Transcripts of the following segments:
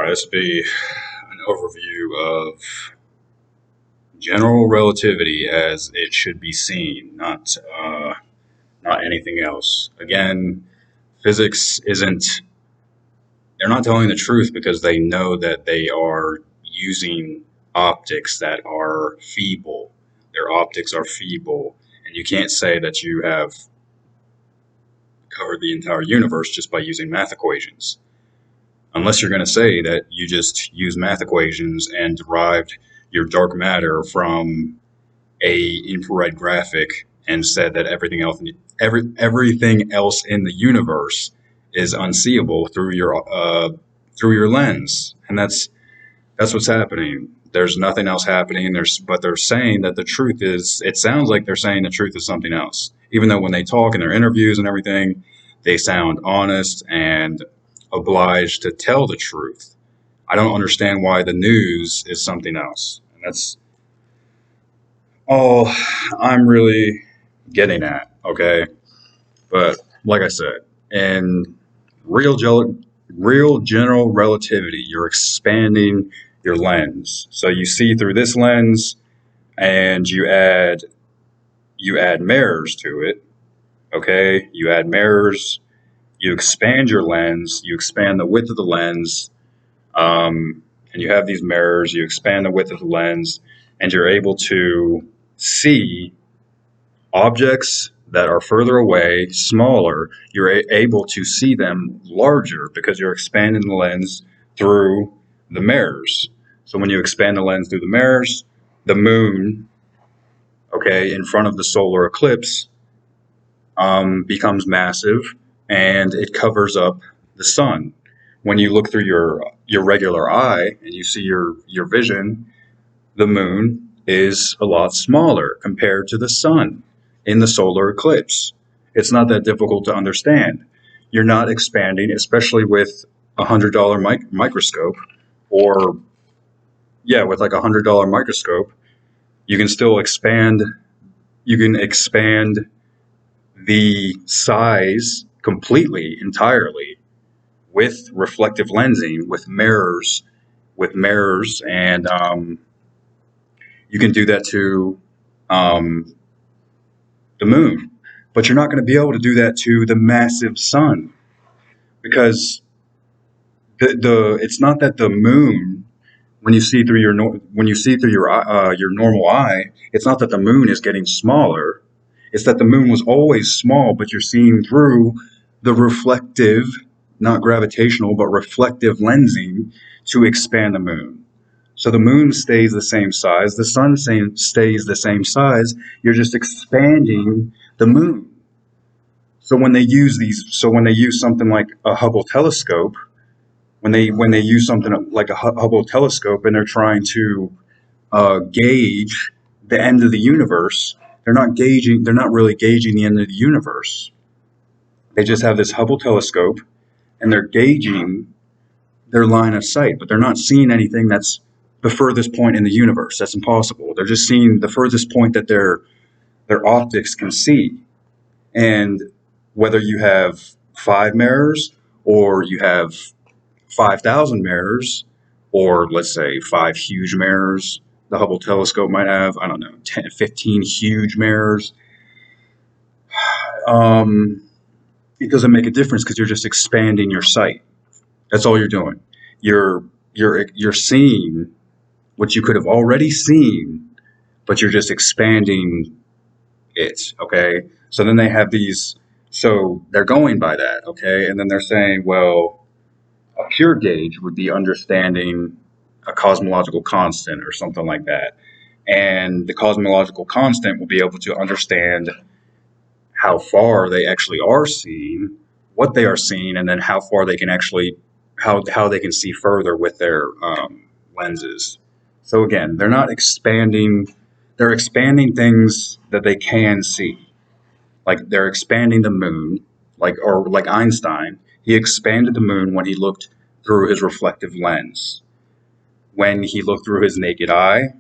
All right, this will be an overview of general relativity as it should be seen, not anything else. Again, physics isn't. They're not telling the truth because they know that they are using optics that are feeble. Their optics are feeble, and you can't say that you have covered the entire universe just by using math equations. Unless you're going to say that you just use math equations and derived your dark matter from a infrared graphic and said that everything else in the universe is unseeable through your lens, and that's what's happening. There's nothing else happening. But they're saying that the truth is. It sounds like they're saying the truth is something else, even though when they talk in their interviews and everything, they sound honest and obliged to tell the truth. I don't understand why the news is something else. And that's all I'm really getting at, okay? But like I said, in real, real general relativity, you're expanding your lens. So you see through this lens and you add mirrors to it, okay? You add mirrors, you expand your lens, you expand the width of the lens, and you have these mirrors, you expand the width of the lens, and you're able to see objects that are further away, smaller. You're able to see them larger because you're expanding the lens through the mirrors. So when you expand the lens through the mirrors, the moon, okay, in front of the solar eclipse, becomes massive and it covers up the sun. When you look through your regular eye and you see your vision, the moon is a lot smaller compared to the sun in the solar eclipse. It's not that difficult to understand. You're not expanding, especially with $100 microscope, or with like $100 microscope, you can still expand. You can expand the size completely, entirely, with reflective lensing, with mirrors, and you can do that to the moon. But you're not going to be able to do that to the massive sun, because it's not that the moon, when you see through your normal eye, it's not that the moon is getting smaller. It's that the moon was always small, but you're seeing through the reflective, not gravitational, but reflective lensing to expand the moon. So the moon stays the same size, the sun stays the same size, you're just expanding the moon. So when they use something like a Hubble telescope, when they use something like a Hubble telescope and they're trying to gauge the end of the universe, they're not really gauging the end of the universe. They just have this Hubble telescope and they're gauging their line of sight, but they're not seeing anything that's the furthest point in the universe. That's impossible. They're just seeing the furthest point that their optics can see. And whether you have 5 mirrors or you have 5,000 mirrors, or let's say 5 huge mirrors, the Hubble telescope might have, 10, 15 huge mirrors. It doesn't make a difference because you're just expanding your sight. That's all you're doing. You're seeing what you could have already seen, but you're just expanding it, okay? So then they have these, so they're going by that, okay? And then they're saying, well, a pure gauge would be understanding a cosmological constant or something like that. And the cosmological constant will be able to understand how far they actually are seeing, what they are seeing, and then how far they can actually, how they can see further with their lenses. So again, they're not expanding, they're expanding things that they can see. Like they're expanding the moon, like Einstein, he expanded the moon when he looked through his reflective lens. When he looked through his naked eye,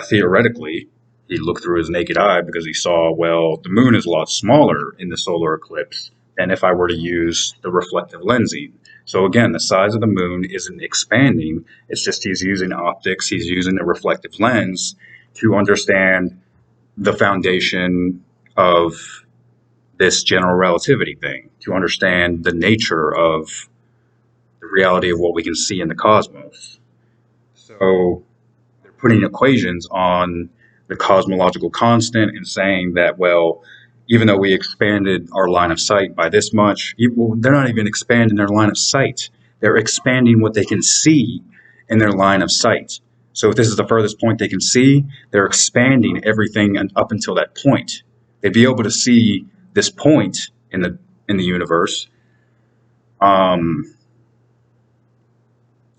theoretically, he looked through his naked eye because he saw, well, the moon is a lot smaller in the solar eclipse than if I were to use the reflective lensing. So again, the size of the moon isn't expanding. It's just he's using optics, he's using a reflective lens to understand the foundation of this general relativity thing, to understand the nature of the reality of what we can see in the cosmos. So they're putting equations on the cosmological constant and saying that, well, even though we expanded our line of sight by this much, they're not even expanding their line of sight. They're expanding what they can see in their line of sight. So if this is the furthest point they can see, they're expanding everything up until that point. They'd be able to see this point in the universe. But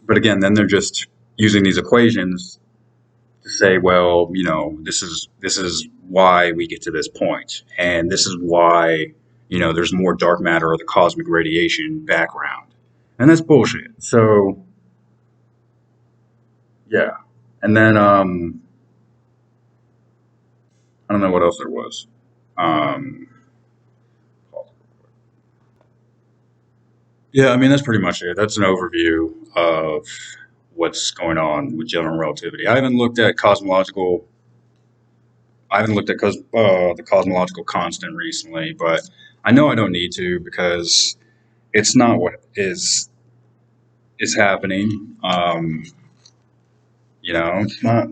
again, then they're just using these equations to say, well, this is why we get to this point, and this is why there's more dark matter or the cosmic radiation background, and that's bullshit. So yeah, and then I don't know what else there was. Um, yeah, I mean that's pretty much it. That's an overview of what's going on with general relativity. I haven't looked at the cosmological constant recently, but I know I don't need to because it's not what is happening. It's not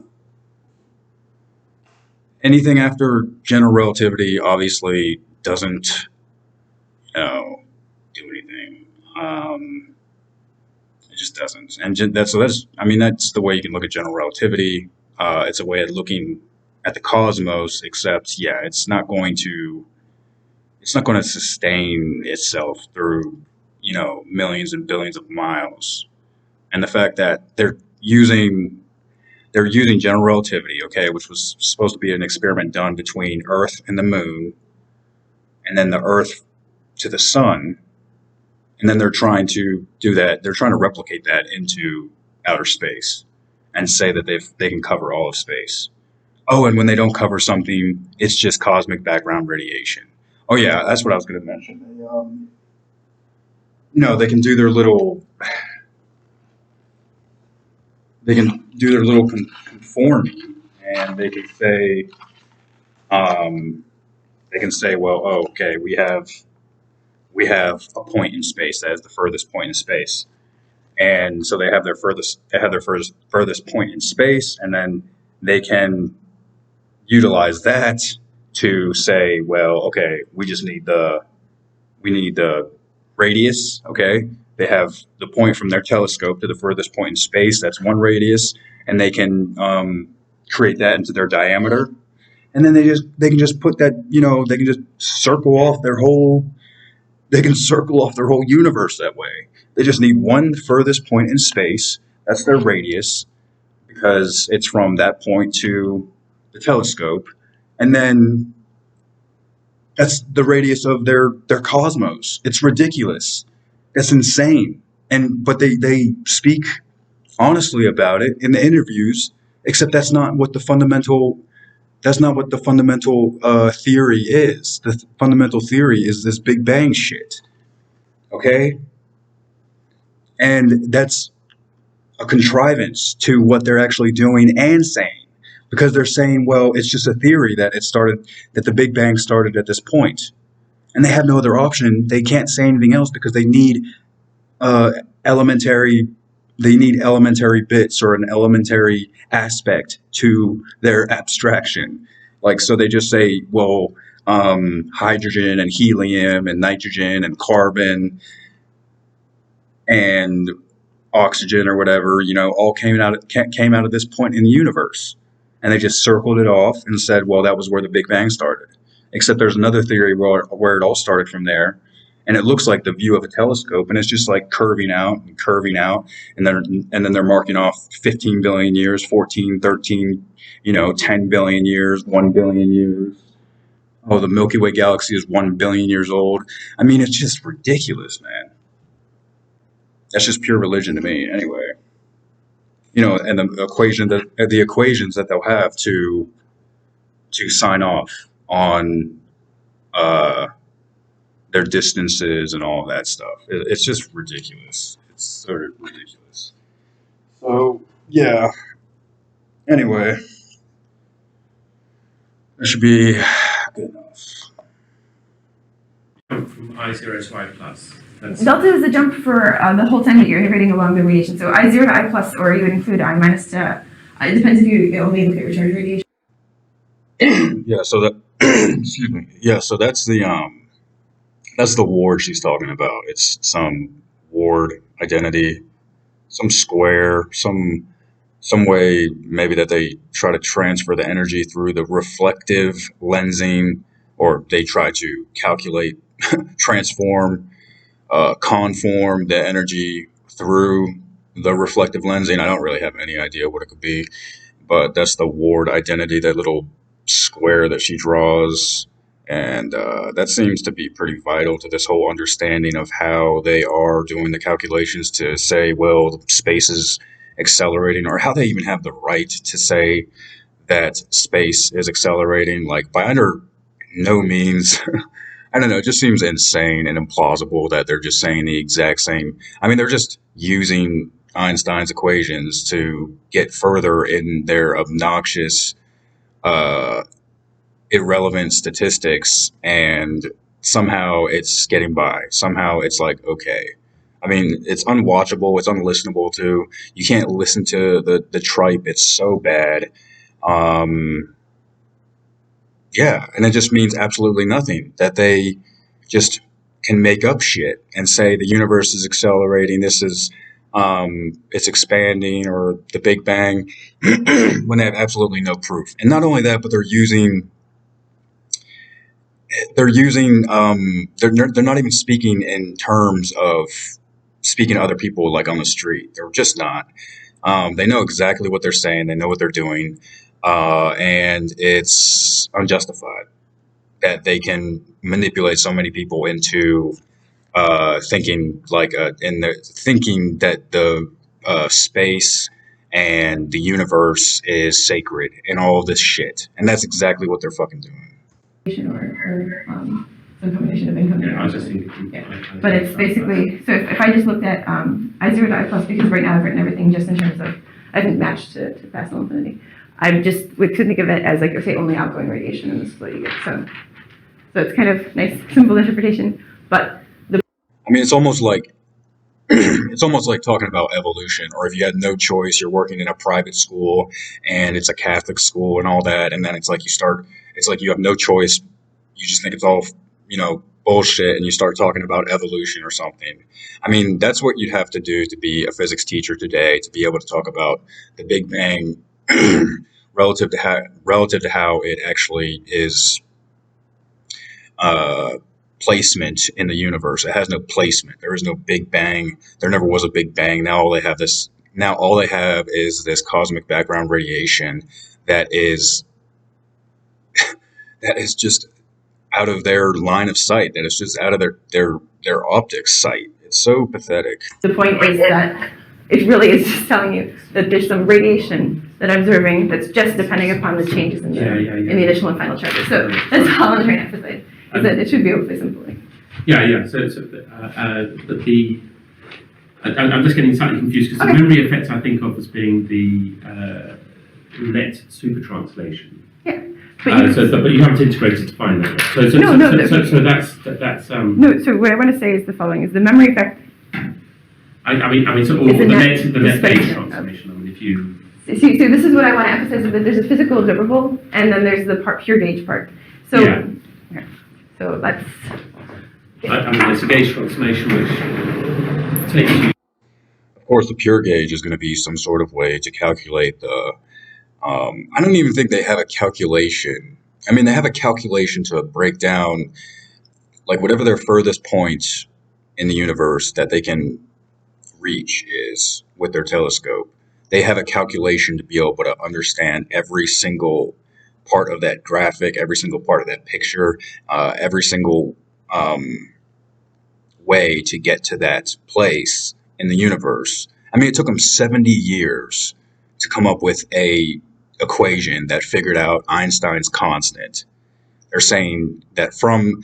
anything after general relativity. Obviously, doesn't do anything. It just doesn't, and that's. I mean, that's the way you can look at general relativity. It's a way of looking at the cosmos, except yeah, it's not going to sustain itself through millions and billions of miles. And the fact that they're using general relativity, okay, which was supposed to be an experiment done between Earth and the Moon, and then the Earth to the Sun, and then they're trying to do that. They're trying to replicate that into outer space, and say that they can cover all of space. Oh, and when they don't cover something, it's just cosmic background radiation. Oh yeah, that's what I was going to mention. They can do their little. They can do their little conforming, and um, they can say, well, oh, okay, we have a point in space that is the furthest point in space, and so they have their furthest point in space, and then they can utilize that to say, well, okay, we need the radius. Okay, they have the point from their telescope to the furthest point in space. That's one radius, and they can create that into their diameter, and then they can just put that. They can just circle off their whole. They can circle off their whole universe that way. They just need one furthest point in space. That's their radius because it's from that point to the telescope, and then that's the radius of their cosmos. It's ridiculous. That's insane. And but they speak honestly about it in the interviews, except that's not what the fundamental theory is. The fundamental theory is this Big Bang shit. Okay? And that's a contrivance to what they're actually doing and saying. Because they're saying, well, it's just a theory that the Big Bang started at this point. And they have no other option. They can't say anything else because uh, elementary they need elementary bits or an elementary aspect to their abstraction. Like so, they just say, well, hydrogen and helium and nitrogen and carbon and oxygen or whatever, all came out of this point in the universe, and they just circled it off and said, well, that was where the Big Bang started. Except there's another theory where it all started from there, and it looks like the view of a telescope, and it's just like curving out, and then they're marking off 15 billion years, 14, 13, 10 billion years, 1 billion years. Oh, the Milky Way galaxy is 1 billion years old. I mean, it's just ridiculous, man. That's just pure religion to me, anyway. And the equations that they'll have to sign off on uh, their distances and all that stuff. It's just ridiculous. It's sort of ridiculous. So yeah. Anyway, that should be good enough. From I0 to I plus. Delta is the jump for the whole time that you're iterating along the radiation. So I0 to I plus, or you would include I minus to. It depends if you only look at recharge radiation. Yeah. So that excuse me. Yeah. So that's the ward she's talking about. It's some ward identity, some square, some way maybe that they try to transfer the energy through the reflective lensing, or they try to calculate, transform, conform the energy through the reflective lensing. I don't really have any idea what it could be, but that's the ward identity, that little square that she draws. And that seems to be pretty vital to this whole understanding of how they are doing the calculations to say, well, space is accelerating, or how they even have the right to say that space is accelerating. Like, by under no means, I don't know, it just seems insane and implausible that they're just saying the exact same. I mean, they're just using Einstein's equations to get further in their obnoxious, uh, irrelevant statistics, and somehow it's getting by. Somehow it's like, okay. I mean, it's unwatchable, it's unlistenable to. You can't listen to the tripe, it's so bad. Um, yeah, and it just means absolutely nothing. That they just can make up shit and say the universe is accelerating, this is it's expanding, or the Big Bang, when they have absolutely no proof. And not only that, but they're not even speaking in terms of speaking to other people like on the street. They're just not. They know exactly what they're saying. They know what they're doing, and it's unjustified that they can manipulate so many people into thinking like thinking that the space and the universe is sacred and all this shit. And that's exactly what they're fucking doing. Or some combination of income. Yeah, I was just thinking. Yeah. But it's basically, so if I just looked at I0 to I plus, because right now I've written everything just in terms of, I haven't matched to Pascal infinity. I just could think of it as, like, say, only outgoing radiation in the split you get. So it's kind of nice, simple interpretation. But I mean, it's almost like it's almost like talking about evolution, or if you had no choice, you're working in a private school and it's a Catholic school and all that, and then it's like it's like you have no choice. You just think it's all, bullshit, and you start talking about evolution or something. I mean, that's what you'd have to do to be a physics teacher today, to be able to talk about the Big Bang relative to how it actually is. Placement in the universe. It has no placement. There is no Big Bang. There never was a Big Bang. Now all they have is this cosmic background radiation that is just out of their line of sight. That is just out of their optics sight. It's so pathetic. the point is that it really is just telling you that there's some radiation that I'm observing that's just depending upon the changes in the initial and final charges. So that's all I'm trying to emphasize. Is that it should be hopefully simply. Yeah. So I'm just getting slightly confused, because the memory effect I think of as being the net super translation. Yeah. But you haven't integrated to find that. So that's No. So what I want to say is the following: is the memory effect. I mean, so the net base transformation. I mean, if you see, so this is what I want to emphasize: is that there's a physical observable, and then there's the pure gauge part. So. Yeah. So that's. I mean, there's a gauge transformation which takes you. Of course, the pure gauge is going to be some sort of way to calculate the. I don't even think they have a calculation. I mean, they have a calculation to break down, like, whatever their furthest point in the universe that they can reach is with their telescope. They have a calculation to be able to understand every single part of that graphic, every single part of that picture, every single way to get to that place in the universe. I mean, it took them 70 years to come up with a equation that figured out Einstein's constant. They're saying that from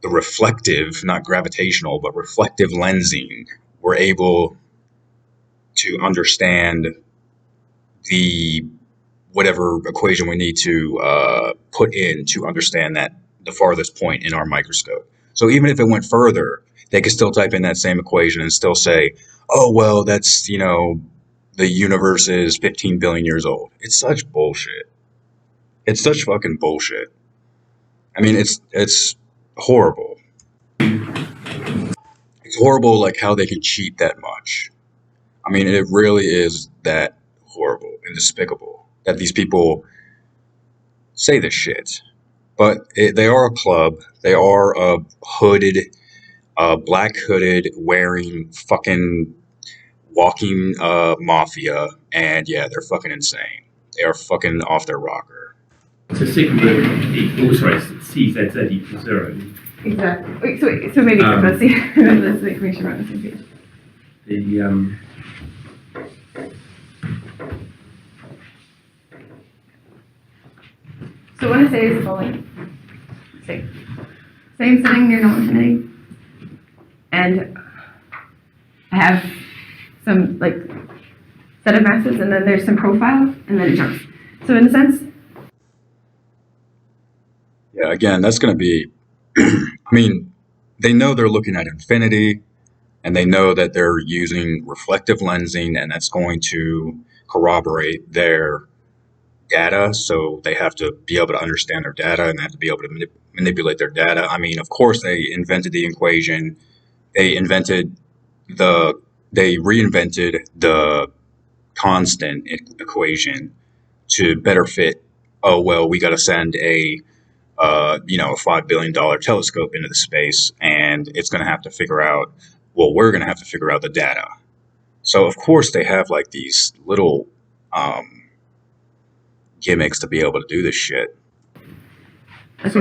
the reflective, not gravitational, but reflective lensing, we're able to understand the whatever equation we need to put in to understand that the farthest point in our microscope. So even if it went further, they could still type in that same equation and still say, oh, well, that's, the universe is 15 billion years old. It's such bullshit. It's such fucking bullshit. I mean, it's horrible. It's horrible, like, how they can cheat that much. I mean, it really is that horrible and despicable that these people say this shit. But they are a club. They are a hooded, black hooded, wearing fucking walking mafia. And yeah, they're fucking insane. They are fucking off their rocker. So sigma equals, sorry, CZZ equals 0. Exactly. So maybe let's see. Let's make sure we're on the same page. The So what I say is the following. Same setting near null infinity. And I have some like set of masses, and then there's some profile, and then it jumps. So in a sense, Yeah, again, that's going to be, I mean, they know they're looking at infinity, and they know that they're using reflective lensing, and that's going to corroborate their data. So they have to be able to understand their data, and they have to be able to manipulate their data. I mean, of course, they invented the equation. They reinvented the constant equation to better fit. Oh well, we got to send a a $5 billion telescope into the space, and it's going to have to figure out. Well, we're going to have to figure out the data. So of course they have like these little gimmicks to be able to do this shit. okay,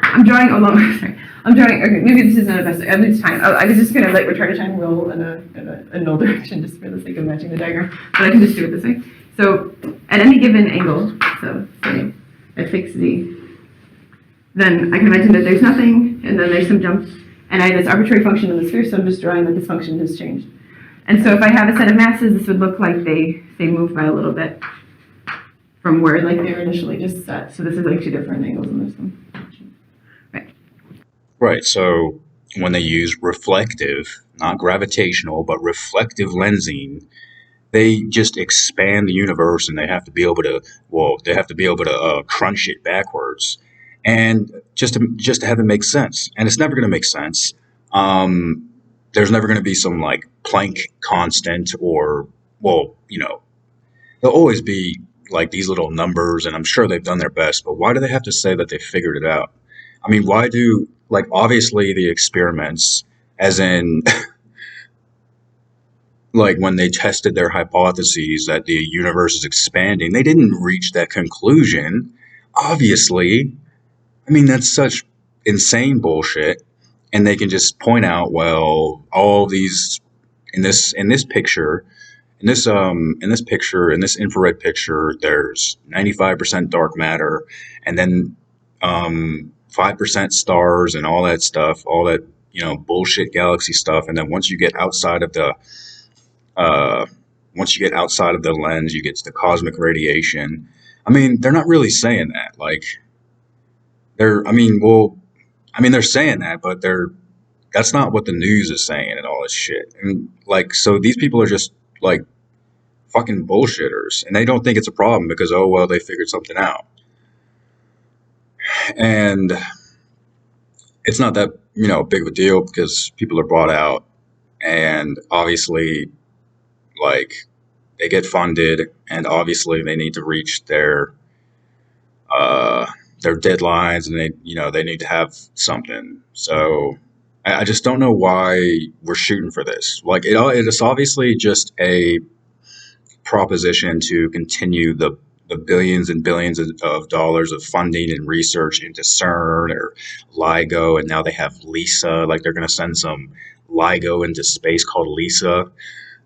I'm drawing along. Sorry, I'm drawing. Okay, maybe this isn't the best. At least time. I was just gonna like retard a time roll in a null direction just for the sake of matching the diagram, but I can just do it this way. So at any given angle, so say at fixed z, then I can imagine that there's nothing, and then there's some jumps, and I have this arbitrary function in the sphere, so I'm just drawing that this function has changed. And so if I have a set of masses, this would look like they move by a little bit from where like they were initially just set. So this is like two different angles in this one. Right. Right. So when they use reflective, not gravitational, but reflective lensing, they just expand the universe, and they have to be able to crunch it backwards, and just to have it make sense. And it's never going to make sense. There's never going to be some like Planck constant, or there'll always be like these little numbers, and I'm sure they've done their best. But why do they have to say that they figured it out? I mean, why do obviously the experiments, as in. Like when they tested their hypotheses that the universe is expanding, they didn't reach that conclusion. Obviously, I mean, that's such insane bullshit. And they can just point out, well, all these in this picture, in this infrared picture, there's 95% dark matter, and then 5% stars and all that stuff, all that bullshit galaxy stuff. And then once you get outside of the lens, you get to the cosmic radiation. I mean, they're not really saying that. Like, they're saying that, but that's not what the news is saying and all this shit. And like, so these people are just like fucking bullshitters, and they don't think it's a problem because, oh, well, they figured something out. And it's not that, big of a deal because people are bought out, and obviously, like, they get funded, and obviously they need to reach their deadlines, and they need to have something. So I just don't know why we're shooting for this. Like, it is obviously just a proposition to continue the billions and billions of dollars of funding and research into CERN or LIGO, and now they have LISA. Like, they're going to send some LIGO into space called LISA,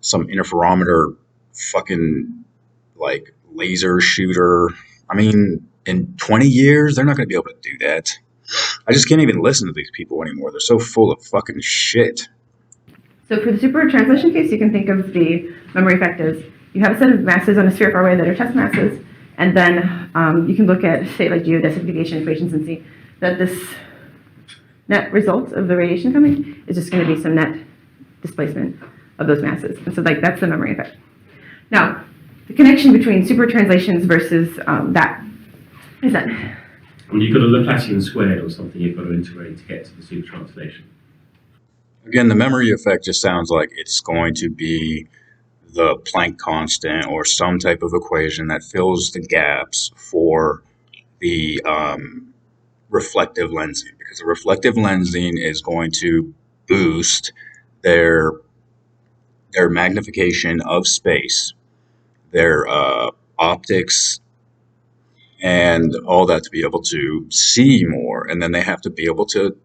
some interferometer fucking like laser shooter. I mean, in 20 years, they're not going to be able to do that. I just can't even listen to these people anymore. They're so full of fucking shit. So for the super translation case, you can think of the memory effect as you have a set of masses on a sphere far away that are test masses, and then you can look at, say, like geodesic deviation equations and see that this net result of the radiation coming is just going to be some net displacement of those masses. And so like that's the memory effect. Now, the connection between super translations versus that is that When you've got a Laplacian squared or something, you've got to integrate to get to the super translation. Again, the memory effect just sounds like it's going to be the Planck constant or some type of equation that fills the gaps for the reflective lensing, because the reflective lensing is going to boost their magnification of space, their optics, and all that to be able to see more, and then they have to be able to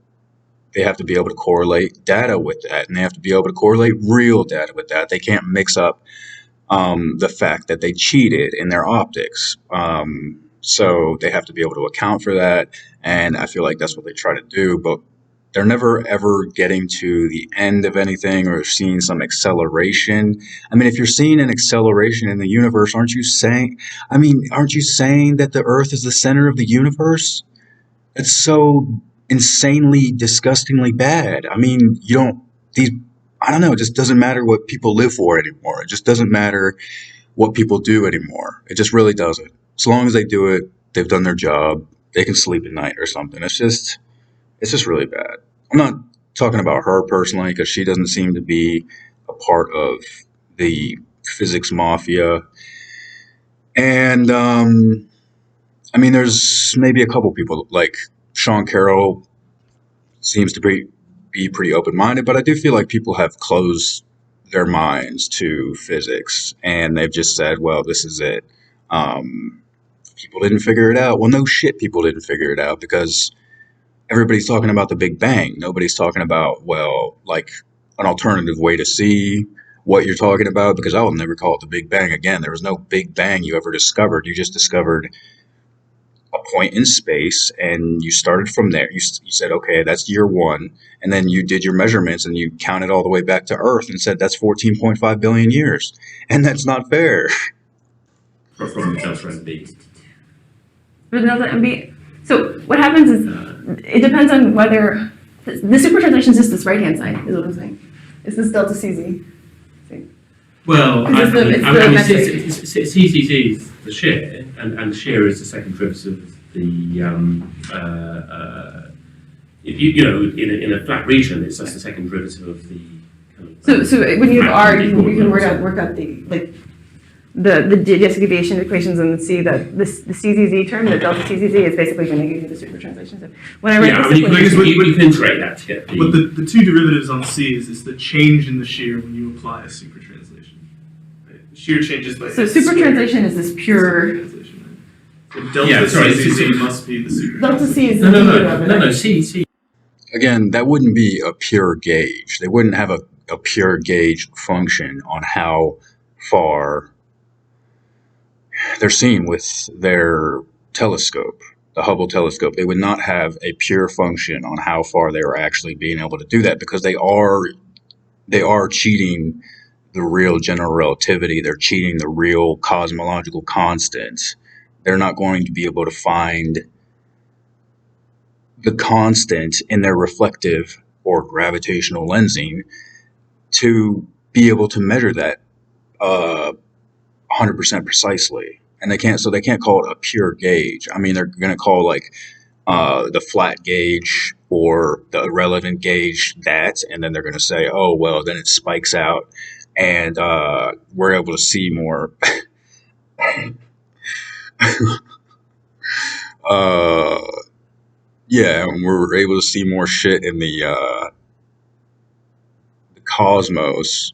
correlate data with that, and they have to be able to correlate real data with that. They can't mix up the fact that they cheated in their optics. So they have to be able to account for that, and I feel like that's what they try to do, but they're never ever getting to the end of anything or seeing some acceleration. I mean, if you're seeing an acceleration in the universe, aren't you saying that the Earth is the center of the universe? It's so insanely, disgustingly bad. I mean, I don't know, it just doesn't matter what people live for anymore. It just doesn't matter what people do anymore. It just really doesn't. As long as they do it, they've done their job. They can sleep at night or something. It's just really bad. I'm not talking about her personally because she doesn't seem to be a part of the physics mafia. And, I mean, there's maybe a couple people like Sean Carroll seems to be pretty open-minded, but I do feel like people have closed their minds to physics and they've just said, well, this is it. People didn't figure it out. Well, no shit, people didn't figure it out because everybody's talking about the Big Bang. Nobody's talking about, well, like an alternative way to see what you're talking about, because I will never call it the Big Bang again. There was no Big Bang you ever discovered. You just discovered a point in space and you started from there. You said, okay, that's year one. And then you did your measurements and you counted all the way back to Earth and said that's 14.5 billion years. And that's not fair. From the Delta MB. for the delta MB. So what happens is it depends on whether the super translation is just this right hand side, is what I'm saying. It's this delta CZ. Well, Because CCC is the shear, and shear is the second derivative of the, in a flat region, it's just the second derivative of the. So when you have R, you can work out the geodesic deviation equations and see that the CZZ term, the delta CZZ, is basically going to give you the super translation. So when I write you can integrate that. Yeah, but the two derivatives on C is the change in the shear when you apply a super translation. Right? Shear changes by. So super translation is this pure. Translation, right? So delta CZZ must be the super. Delta C is no. C. Again, that wouldn't be a pure gauge. They wouldn't have a pure gauge function on how far they're seeing with their telescope, the Hubble telescope. They would not have a pure function on how far they are actually being able to do that, because they are cheating the real general relativity. They're cheating the real cosmological constants. They're not going to be able to find the constant in their reflective or gravitational lensing to be able to measure that 100% precisely. And they can't call it a pure gauge. I mean, they're going to call like the flat gauge or the irrelevant gauge that, and then they're going to say, oh, well, then it spikes out and we're able to see more. Yeah, and we're able to see more shit in the cosmos,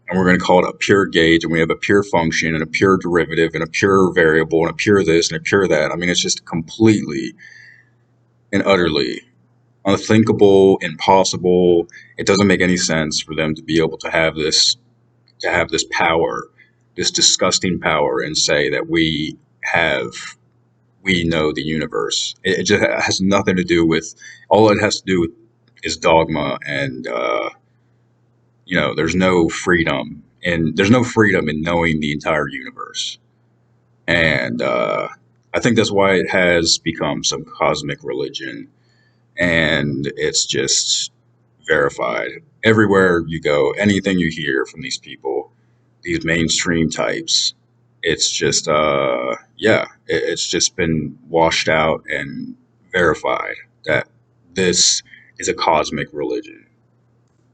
and we're going to call it a pure gauge, and we have a pure function and a pure derivative and a pure variable and a pure this and a pure that. I mean, it's just completely and utterly unthinkable, impossible. It doesn't make any sense for them to be able to have this power, this disgusting power, and say that we have we know the universe. It just has nothing to do with, all it has to do with is dogma, and there's no freedom, and there's no freedom in knowing the entire universe. And I think that's why it has become some cosmic religion, and it's just verified everywhere you go. Anything you hear from these people, these mainstream types, it's just it's just been washed out and verified that this is a cosmic religion.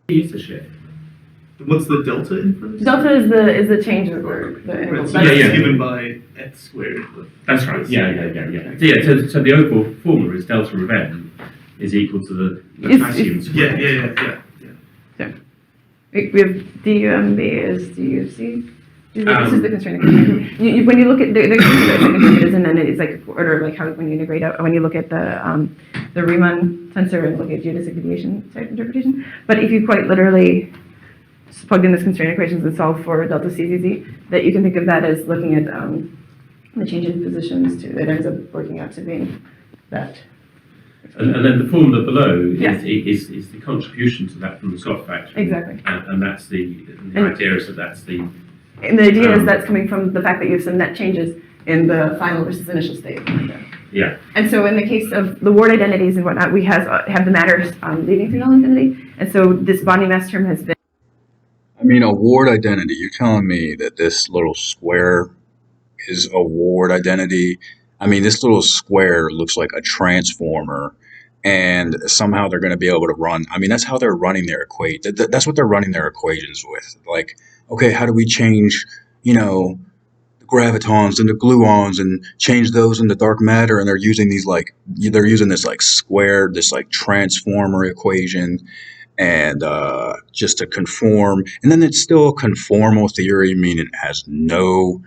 Use the shit. What's the delta in front of it? Delta is the change of the interval. Right, so Yeah, that's yeah. given by x squared. That's right. So the overall formula is delta of n is equal to the Laplacian Yeah, square. yeah. We have DUMB is DUC. This is the constraint equation. When you look at the it is, and then it's like order like how when you integrate out when you look at the Riemann tensor and look at geodesic deviation type interpretation. But if you quite literally plug in this constraint equations and solve for delta CZZ, that you can think of that as looking at the change in positions too. It ends up working out to being that. And then the formula below Yeah. is the contribution to that from the soft factor. Exactly. And that's the And- idea is that that's the And the idea is that's coming from the fact that you have some net changes in the final versus initial state. yeah. And so in the case of the ward identities and whatnot, we have the matters leading through null infinity. And so this bonding mass term has been. I mean, a ward identity. You're telling me that this little square is a ward identity? I mean, this little square looks like a transformer, and somehow they're going to be able to run. I mean, that's how they're running their equation. That's what they're running their equations with. Like, okay, how do we change, the gravitons and the gluons and change those into dark matter? And they're using this square, this like transformer equation, and just to conform. And then it's still a conformal theory, meaning it has no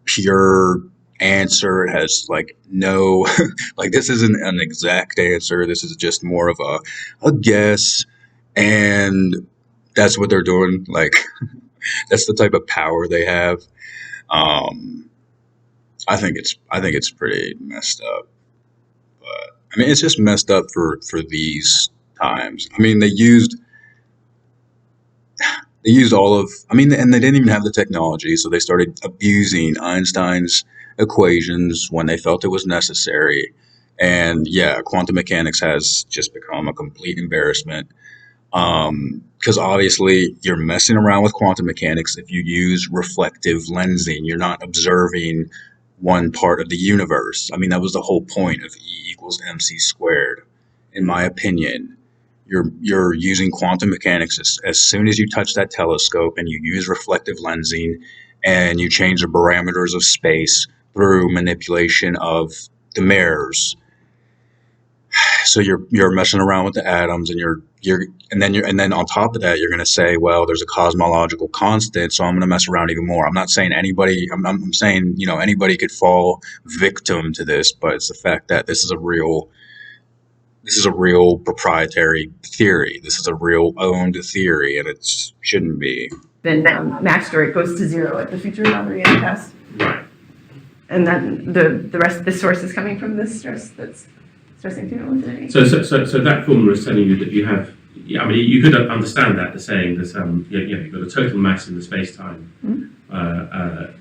pure answer. It has like no, like this isn't an exact answer. This is just more of a guess. And that's what they're doing. Like, that's the type of power they have. I think it's pretty messed up. But I mean, it's just messed up for these times. I mean, they used all of, I mean, and they didn't even have the technology, so they started abusing Einstein's equations when they felt it was necessary. And yeah, quantum mechanics has just become a complete embarrassment. Because obviously you're messing around with quantum mechanics if you use reflective lensing. You're not observing one part of the universe. I mean, that was the whole point of E equals mc squared, in my opinion. You're using quantum mechanics as soon as you touch that telescope and you use reflective lensing and you change the parameters of space through manipulation of the mirrors. So you're messing around with the atoms, and and then on top of that you're going to say, well, there's a cosmological constant, so I'm going to mess around even more. I'm not saying anybody. I'm saying anybody could fall victim to this, but it's the fact that this is a real proprietary theory. This is a real owned theory, and it shouldn't be. Been matched, or it goes to zero at the future boundary in the past. Right. And then the rest of the source is coming from this stress that's stressing through null infinity. So that formula is telling you that you have. I mean, you could understand that as saying that you've got a total mass in the space-time at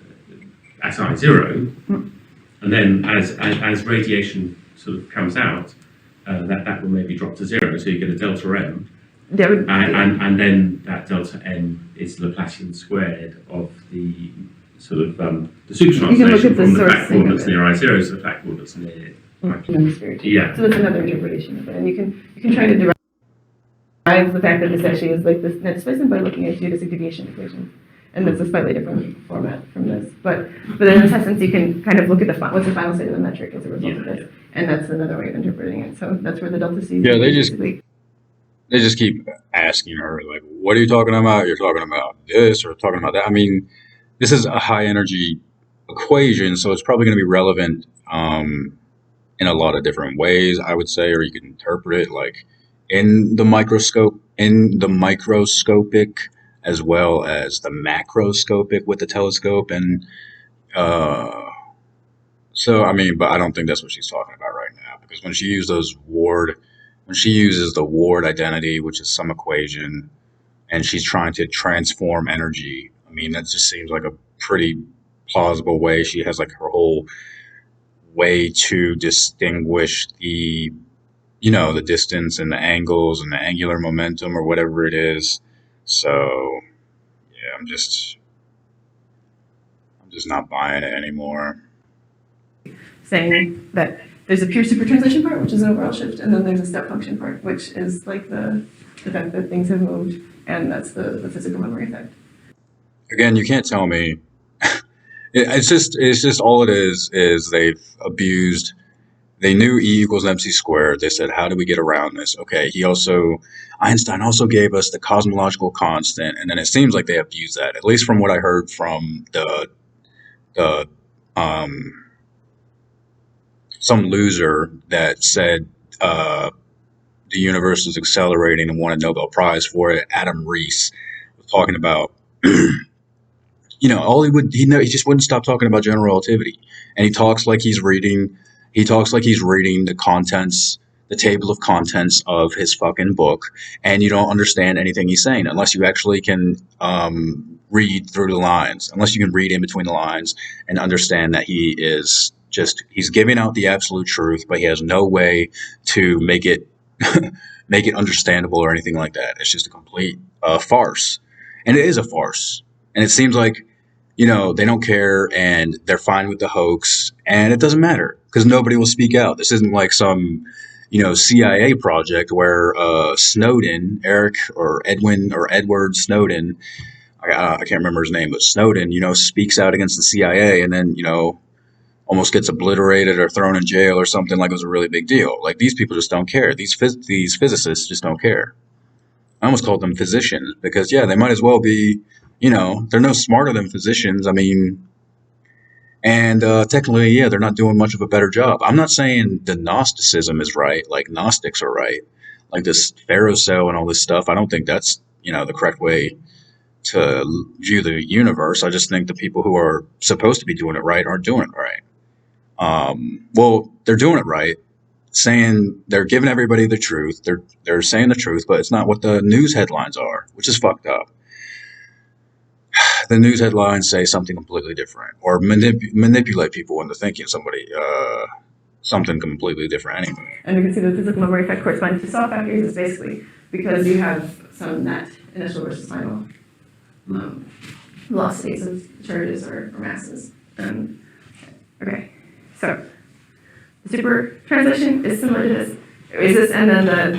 I0, and then as radiation sort of comes out, that will maybe drop to zero, so you get a delta m, That would, and then that delta n is Laplacian squared of the sort of the super You can look translation at the from the source fact thing form of that's it. near I0 to the fact form that's near. Yeah. So that's another interpretation of it, and you can try to derive the fact that this actually is like this net displacement by looking at geodesic deviation equations, and that's a slightly different format from this. But in this essence, you can kind of look at what's the final state of the metric as a result of this, and that's another way of interpreting it. So that's where the delta C. Yeah, they just keep asking her, like, what are you talking about? You're talking about this or talking about that. I mean, this is a high energy equation, so it's probably going to be relevant in a lot of different ways, I would say, or you could interpret it like in the microscopic as well as the macroscopic with the telescope. And So I mean, but I don't think that's what she's talking about right now because when she uses the Ward identity, which is some equation, and she's trying to transform energy. I mean, that just seems like a pretty plausible way. She has like her whole way to distinguish the distance and the angles and the angular momentum or whatever it is. So yeah, I'm just not buying it anymore. Saying that there's a pure super translation part, which is an overall shift, and then there's a step function part, which is like the fact that things have moved, and that's the physical memory effect. Again, you can't tell me. It's just all it is they've abused. They knew E equals MC squared. They said, how do we get around this? Okay, Einstein also gave us the cosmological constant, and then it seems like they abused that. At least from what I heard from the some loser that said the universe is accelerating and won a Nobel Prize for it. Adam Rees was talking about, all he just wouldn't stop talking about general relativity, and he talks like he's reading the contents, the table of contents of his fucking book, and you don't understand anything he's saying unless you actually can read through the lines, unless you can read in between the lines and understand that he's giving out the absolute truth, but he has no way to make it make it understandable or anything like that. It's just a complete farce, and it is a farce. And it seems like they don't care and they're fine with the hoax, and it doesn't matter because nobody will speak out. This isn't like some CIA project where Snowden, Eric or Edwin or Edward Snowden, I can't remember his name, but Snowden, speaks out against the CIA and then almost gets obliterated or thrown in jail or something like it was a really big deal. Like, these people just don't care. These physicists just don't care. I almost called them physicians because, yeah, they might as well be, they're no smarter than physicians. I mean, and technically, yeah, they're not doing much of a better job. I'm not saying the Gnosticism is right, like Gnostics are right, like this Pharaoh cell and all this stuff. I don't think that's, the correct way to view the universe. I just think the people who are supposed to be doing it right aren't doing it right. Well, they're doing it right, saying they're giving everybody the truth. They're saying the truth, but it's not what the news headlines are, which is fucked up. The news headlines say something completely different, or manipulate people into thinking something completely different anyway. And you can see the physical memory effect corresponding to Saw factors is basically because you have some net initial versus final velocities of charges or masses. Okay, so the super translation is similar to this. Is this, and then the